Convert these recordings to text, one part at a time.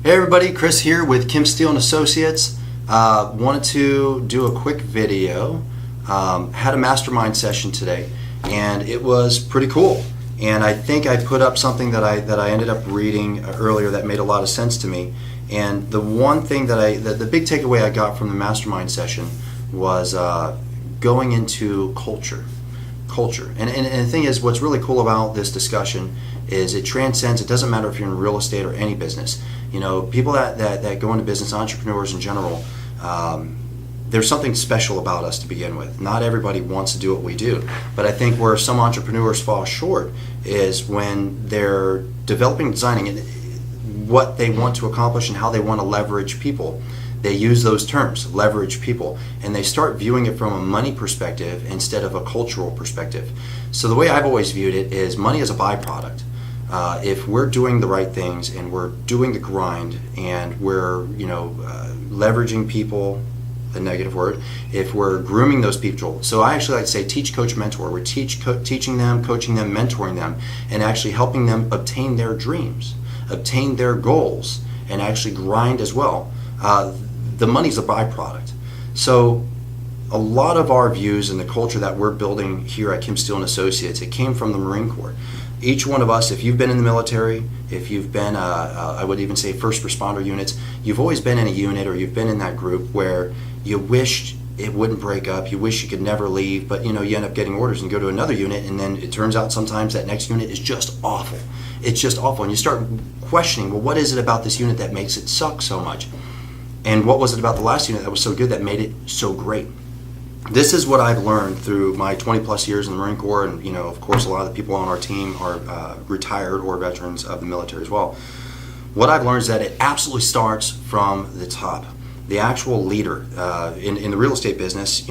Hey everybody, Chris here with Kim Steele and Associates. Wanted to do a quick video. Had a mastermind session today, and it was pretty cool. And I think I put up something that I ended up reading earlier that made a lot of sense to me. And the one thing the big takeaway I got from the mastermind session was going into culture. And the thing is, what's really cool about this discussion is it transcends. It doesn't matter if you're in real estate or any business. You know, people that go into business, entrepreneurs in general, there's something special about us to begin with. Not everybody wants to do what we do, but I think where some entrepreneurs fall short is when they're developing and designing what they want to accomplish and how they want to leverage people. They use those terms, leverage people, and they start viewing it from a money perspective instead of a cultural perspective. So the way I've always viewed it is money is a byproduct. If we're doing the right things and we're doing the grind and we're leveraging people, a negative word, if we're grooming those people. So I actually like to say teach, coach, mentor. We're teaching them, coaching them, mentoring them, and actually helping them obtain their dreams, obtain their goals, and actually grind as well. The money's a byproduct. So a lot of our views and the culture that we're building here at Kim Steele and Associates, it came from the Marine Corps. Each one of us, if you've been in the military, if you've been, I would even say first responder units, you've always been in a unit or you've been in that group where you wished it wouldn't break up, you wish you could never leave, but you end up getting orders and go to another unit, and then it turns out sometimes that next unit is just awful. It's just awful, and you start questioning, well, what is it about this unit that makes it suck so much? And what was it about the last unit that was so good that made it so great? This is what I've learned through my 20 plus years in the Marine Corps, and of course a lot of the people on our team are retired or veterans of the military as well. What I've learned is that it absolutely starts from the top. The actual leader in the real estate business,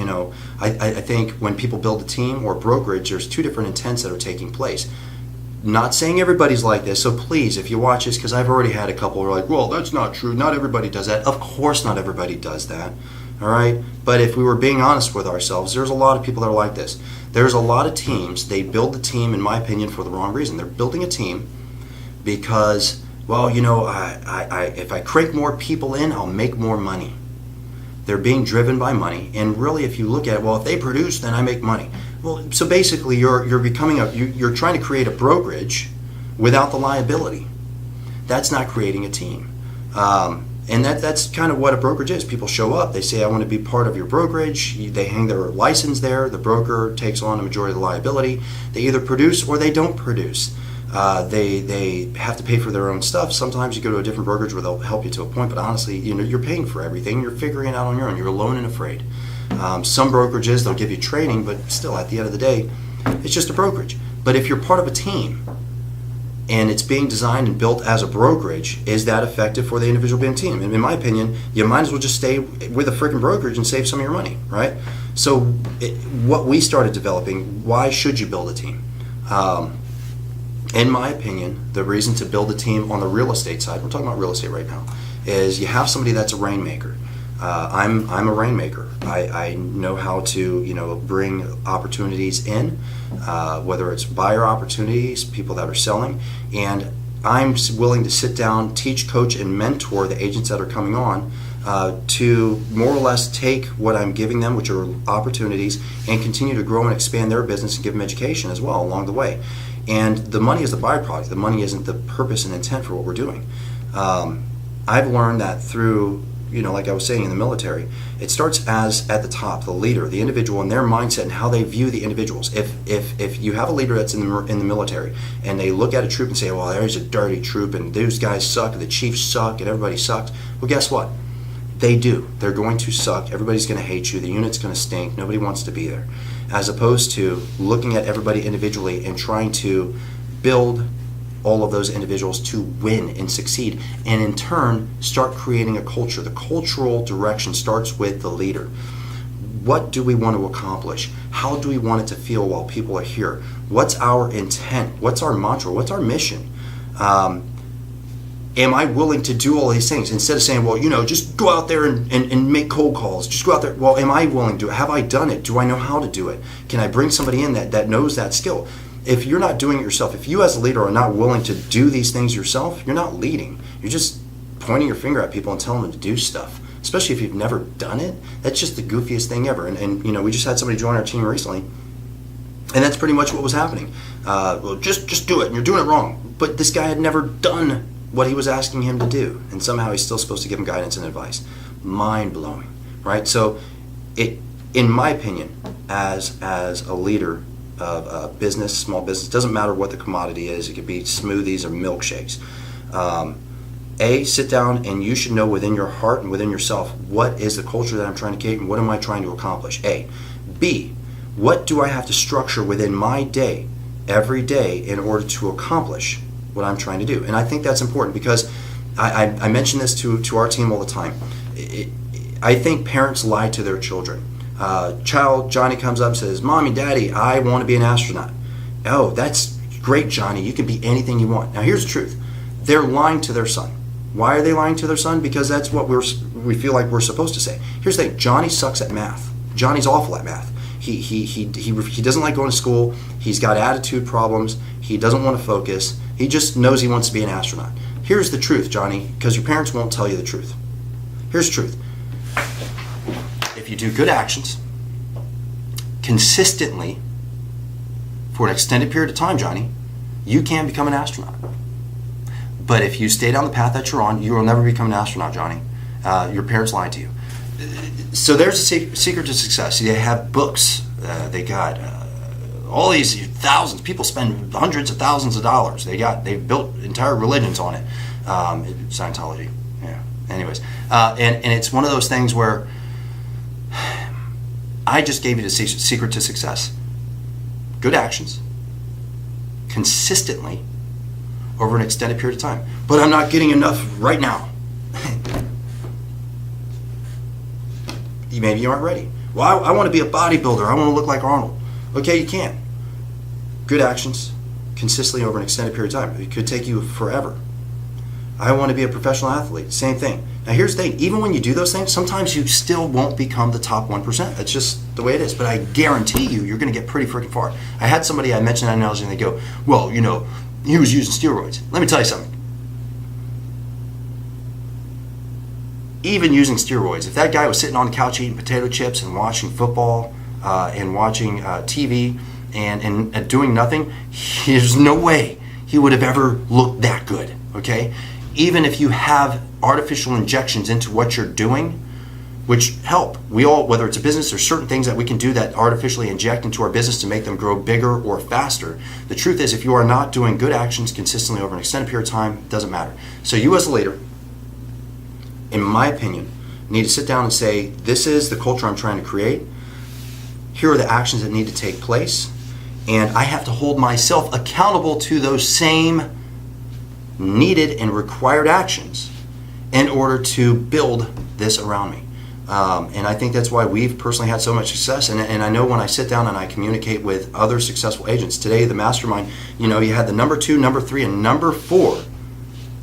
I think when people build a team or brokerage, there's two different intents that are taking place. Not saying everybody's like this, so please, if you watch this, because I've already had a couple who are like, well, that's not true, not everybody does that. Of course not everybody does that, all right? But if we were being honest with ourselves, there's a lot of people that are like this. There's a lot of teams, they build the team, in my opinion, for the wrong reason. They're building a team because, well, if I crank more people in, I'll make more money. They're being driven by money, and really, if you look at it, well, if they produce, then I make money. Well, so basically, you're trying to create a brokerage without the liability. That's not creating a team, and that's kind of what a brokerage is. People show up, they say, I want to be part of your brokerage. They hang their license there. The broker takes on a majority of the liability. They either produce or they don't produce. They have to pay for their own stuff. Sometimes you go to a different brokerage where they'll help you to a point, but honestly, you're paying for everything. You're figuring it out on your own. You're alone and afraid. Some brokerages, they'll give you training, but still, at the end of the day, it's just a brokerage. But if you're part of a team and it's being designed and built as a brokerage, is that effective for the individual being team? And in my opinion, you might as well just stay with a freaking brokerage and save some of your money, right? So what we started developing, why should you build a team? In my opinion, the reason to build a team on the real estate side, we're talking about real estate right now, is you have somebody that's a rainmaker. I'm a rainmaker. I know how to bring opportunities in, whether it's buyer opportunities, people that are selling, and I'm willing to sit down, teach, coach, and mentor the agents that are coming on to more or less take what I'm giving them, which are opportunities, and continue to grow and expand their business and give them education as well along the way. And the money is the byproduct. The money isn't the purpose and intent for what we're doing. I've learned that through, like I was saying in the military, it starts as at the top, the leader, the individual, and their mindset and how they view the individuals. If you have a leader that's in the military and they look at a troop and say, well, there's a dirty troop and those guys suck, and the chiefs suck, and everybody sucks. Well, guess what? They do. They're going to suck. Everybody's going to hate you. The unit's going to stink. Nobody wants to be there. As opposed to looking at everybody individually and trying to build all of those individuals to win and succeed, and in turn start creating a culture. The cultural direction starts with the leader. What do we want to accomplish? How do we want it to feel while people are here? What's our intent? What's our mantra? What's our mission? Am I willing to do all these things? Instead of saying, well, just go out there and make cold calls. Just go out there. Well, am I willing to do it? Have I done it? Do I know how to do it? Can I bring somebody in that knows that skill? If you're not doing it yourself, if you as a leader are not willing to do these things yourself, you're not leading. You're just pointing your finger at people and telling them to do stuff, especially if you've never done it. That's just the goofiest thing ever. And we just had somebody join our team recently, and that's pretty much what was happening. Well, just do it, and you're doing it wrong. But this guy had never done what he was asking him to do, and somehow he's still supposed to give him guidance and advice. Mind-blowing, right? So in my opinion, as a leader of a business, small business, doesn't matter what the commodity is. It could be smoothies or milkshakes. Sit down, and you should know within your heart and within yourself, what is the culture that I'm trying to create and what am I trying to accomplish? A. B. What do I have to structure within my day, every day, in order to accomplish what I'm trying to do? And I think that's important because I mention this to our team all the time. I think parents lie to their children. Johnny comes up and says, "Mommy, Daddy, I want to be an astronaut." Oh, that's great, Johnny. You can be anything you want. Now, here's the truth. They're lying to their son. Why are they lying to their son? Because that's what we feel like we're supposed to say. Here's the thing. Johnny sucks at math. Johnny's awful at math. He doesn't like going to school. He's got attitude problems. He doesn't want to focus. He just knows he wants to be an astronaut. Here's the truth, Johnny, because your parents won't tell you the truth. Here's the truth. If you do good actions consistently for an extended period of time, Johnny, you can become an astronaut. But if you stay down the path that you're on, you will never become an astronaut, Johnny. Your parents lied to you. So there's a secret to success. They have books. They got all these thousands. People spend hundreds of thousands of dollars. They've built entire religions on it. Scientology. Yeah. Anyways, and it's one of those things where I just gave you the secret to success. Good actions, consistently, over an extended period of time. But I'm not getting enough right now. Maybe you aren't ready. Well, I want to be a bodybuilder. I want to look like Arnold. Okay, you can. Good actions, consistently over an extended period of time. It could take you forever. I want to be a professional athlete. Same thing. Now here's the thing. Even when you do those things, sometimes you still won't become the top 1%. That's just the way it is. But I guarantee you're going to get pretty freaking far. I had somebody, I mentioned that analogy, and they go, well, he was using steroids. Let me tell you something. Even using steroids, if that guy was sitting on the couch eating potato chips and watching football and watching TV and doing nothing, there's no way he would have ever looked that good, okay? Even if you have artificial injections into what you're doing, which help. We all, whether it's a business or certain things that we can do that artificially inject into our business to make them grow bigger or faster. The truth is, if you are not doing good actions consistently over an extended period of time, it doesn't matter. So you as a leader, in my opinion, need to sit down and say, this is the culture I'm trying to create. Here are the actions that need to take place. And I have to hold myself accountable to those same needed and required actions in order to build this around me. And I think that's why we've personally had so much success. And I know when I sit down and I communicate with other successful agents, today the Mastermind, you had the number 2, number 3, and number 4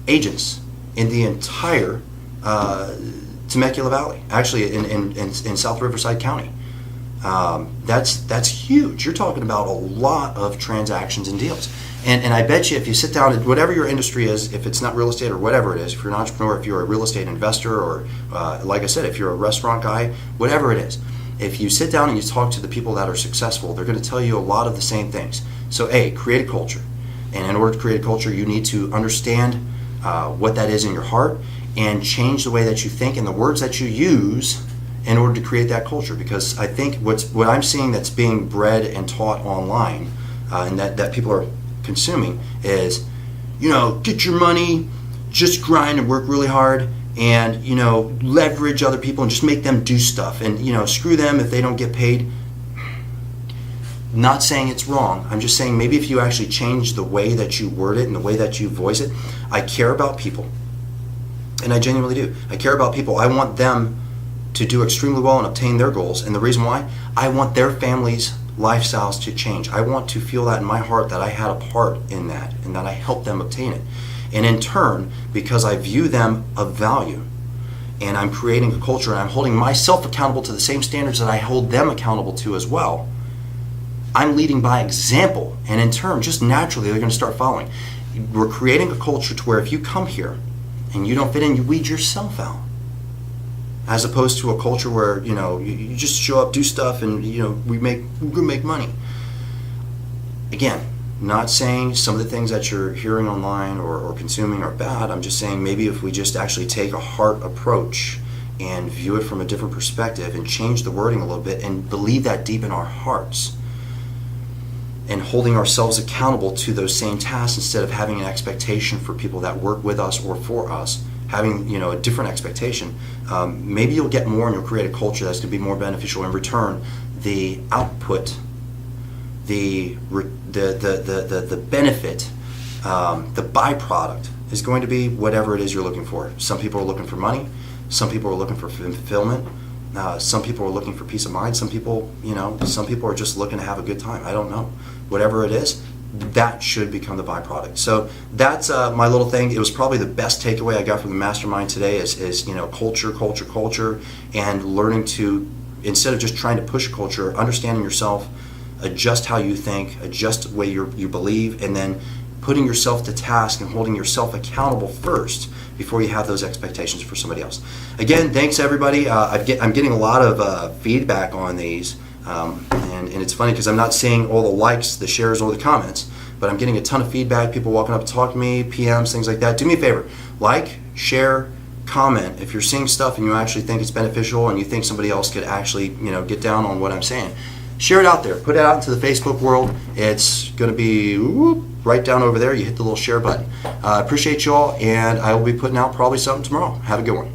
agents in the entire Temecula Valley, actually in South Riverside County. That's huge. You're talking about a lot of transactions and deals. And I bet you if you sit down and whatever your industry is, if it's not real estate or whatever it is, if you're an entrepreneur, if you're a real estate investor, or like I said, if you're a restaurant guy, whatever it is, if you sit down and you talk to the people that are successful, they're going to tell you a lot of the same things. So create a culture. And in order to create a culture, you need to understand what that is in your heart and change the way that you think and the words that you use in order to create that culture. Because I think what I'm seeing that's being bred and taught online and that people are consuming is, get your money, just grind and work really hard, and leverage other people and just make them do stuff, and screw them if they don't get paid. Not saying it's wrong. I'm just saying maybe if you actually change the way that you word it and the way that you voice it. I care about people, and I genuinely do. I care about people. I want them to do extremely well and obtain their goals, and the reason why, I want their families' lifestyles to change. I want to feel that in my heart, that I had a part in that and that I helped them obtain it. And in turn, because I view them of value and I'm creating a culture and I'm holding myself accountable to the same standards that I hold them accountable to as well, I'm leading by example, and in turn, just naturally, they're going to start following. We're creating a culture to where if you come here and you don't fit in, you weed yourself out. As opposed to a culture where, you just show up, do stuff, and, we're gonna make money. Again, not saying some of the things that you're hearing online or consuming are bad. I'm just saying maybe if we just actually take a heart approach and view it from a different perspective and change the wording a little bit and believe that deep in our hearts, and holding ourselves accountable to those same tasks instead of having an expectation for people that work with us or for us, having a different expectation, maybe you'll get more and you'll create a culture that's going to be more beneficial. In return, the output, the benefit, the byproduct is going to be whatever it is you're looking for. Some people are looking for money. Some people are looking for fulfillment. Some people are looking for peace of mind. Some people are just looking to have a good time. I don't know. Whatever it is, that should become the byproduct. So that's my little thing. It was probably the best takeaway I got from the Mastermind today is culture, and learning to, instead of just trying to push culture, understanding yourself, adjust how you think, adjust the way you believe, and then putting yourself to task and holding yourself accountable first before you have those expectations for somebody else. Again, thanks everybody. I'm getting a lot of feedback on these, and it's funny because I'm not seeing all the likes, the shares, or the comments, but I'm getting a ton of feedback, people walking up to talk to me, PMs, things like that. Do me a favor, like, share, comment. If you're seeing stuff and you actually think it's beneficial and you think somebody else could actually get down on what I'm saying, share it out there. Put it out into the Facebook world. It's going to be right down over there. You hit the little share button. I appreciate you all, and I will be putting out probably something tomorrow. Have a good one.